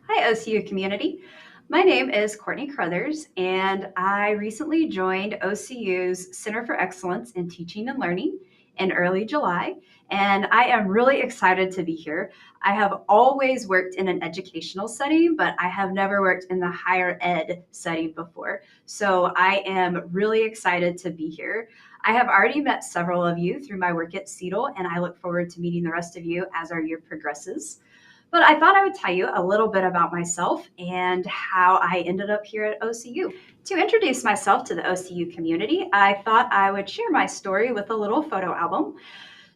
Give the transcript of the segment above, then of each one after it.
Hi, OCU community. My name is Courtney Crauthers, and I recently joined OCU's Center for Excellence in Teaching and Learning in early July, and I am really excited to be here. I have always worked in an educational setting, but I have never worked in the higher ed setting before. So I am really excited to be here. I have already met several of you through my work at CETL, and I look forward to meeting the rest of you as our year progresses. But I thought I would tell you a little bit about myself and how I ended up here at OCU. To introduce myself to the OCU community, I thought I would share my story with a little photo album.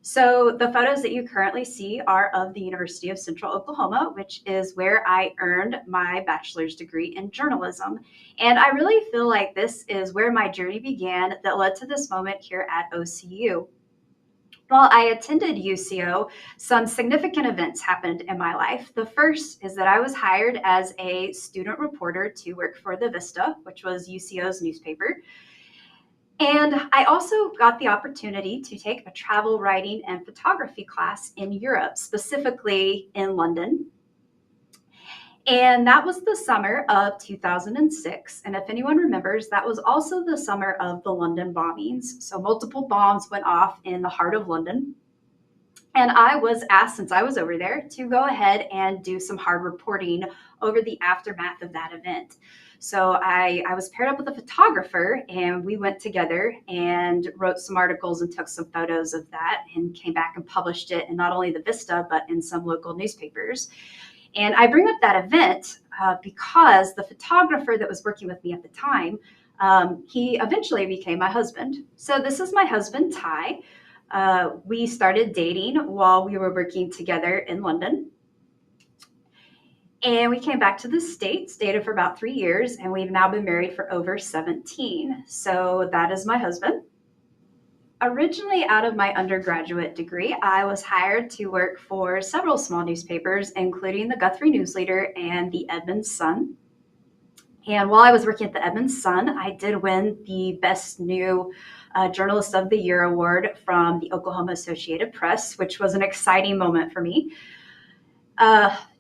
So the photos that you currently see are of the University of Central Oklahoma, which is where I earned my bachelor's degree in journalism. And I really feel like this is where my journey began that led to this moment here at OCU. While I attended UCO, some significant events happened in my life. The first is that I was hired as a student reporter to work for the Vista, which was UCO's newspaper. And I also got the opportunity to take a travel writing and photography class in Europe, specifically in London. And that was the summer of 2006. And if anyone remembers, that was also the summer of the London bombings. So multiple bombs went off in the heart of London. And I was asked, since I was over there, to go ahead and do some hard reporting over the aftermath of that event. So I was paired up with a photographer, and we went together and wrote some articles and took some photos of that and came back and published it in not only the Vista, but in some local newspapers. And I bring up that event because the photographer that was working with me at the time, he eventually became my husband. So this is my husband, Ty. We started dating while we were working together in London. And we came back to the States, dated for about 3 years, and we've now been married for over 17. So that is my husband. Originally, out of my undergraduate degree, I was hired to work for several small newspapers, including the Guthrie News Leader and the Edmond Sun. And while I was working at the Edmond Sun, I did win the Best New Journalist of the Year award from the Oklahoma Associated Press, which was an exciting moment for me.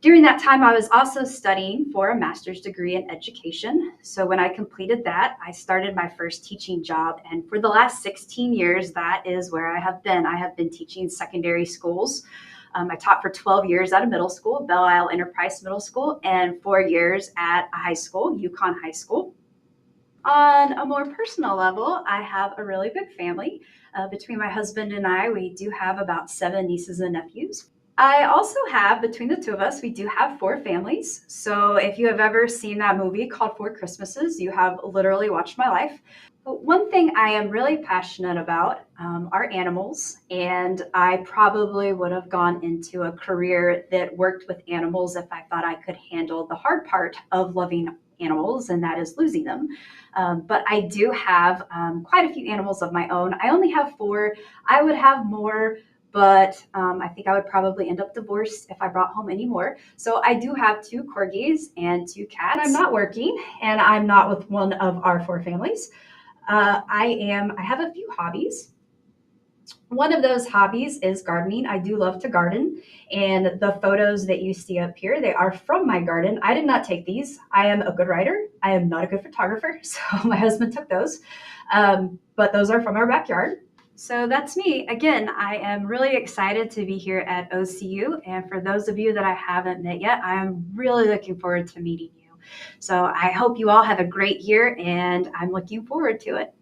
During that time, I was also studying for a master's degree in education. So when I completed that, I started my first teaching job. And for the last 16 years, that is where I have been. I have been teaching secondary schools. I taught for 12 years at a middle school, Belle Isle Enterprise Middle School, and 4 years at a high school, Yukon High School. On a more personal level, I have a really big family. Between my husband and I, we do have about 7 nieces and nephews. I also have, between the two of us, we do have 4 families. So if you have ever seen that movie called 4 Christmases, you have literally watched my life. But one thing I am really passionate about are animals, and I probably would have gone into a career that worked with animals if I thought I could handle the hard part of loving animals, and that is losing them. But I do have quite a few animals of my own. I only have 4. I would have more, but I think I would probably end up divorced if I brought home any more. So I do have 2 corgis and 2 cats. I'm not working, and I'm not with one of our 4 families. I have a few hobbies. One of those hobbies is gardening. I do love to garden, and the photos that you see up here, they are from my garden. I did not take these. I am a good writer. I am not a good photographer, so my husband took those. But those are from our backyard. So that's me. Again, I am really excited to be here at OCU. And for those of you that I haven't met yet, I'm really looking forward to meeting you. So I hope you all have a great year, and I'm looking forward to it.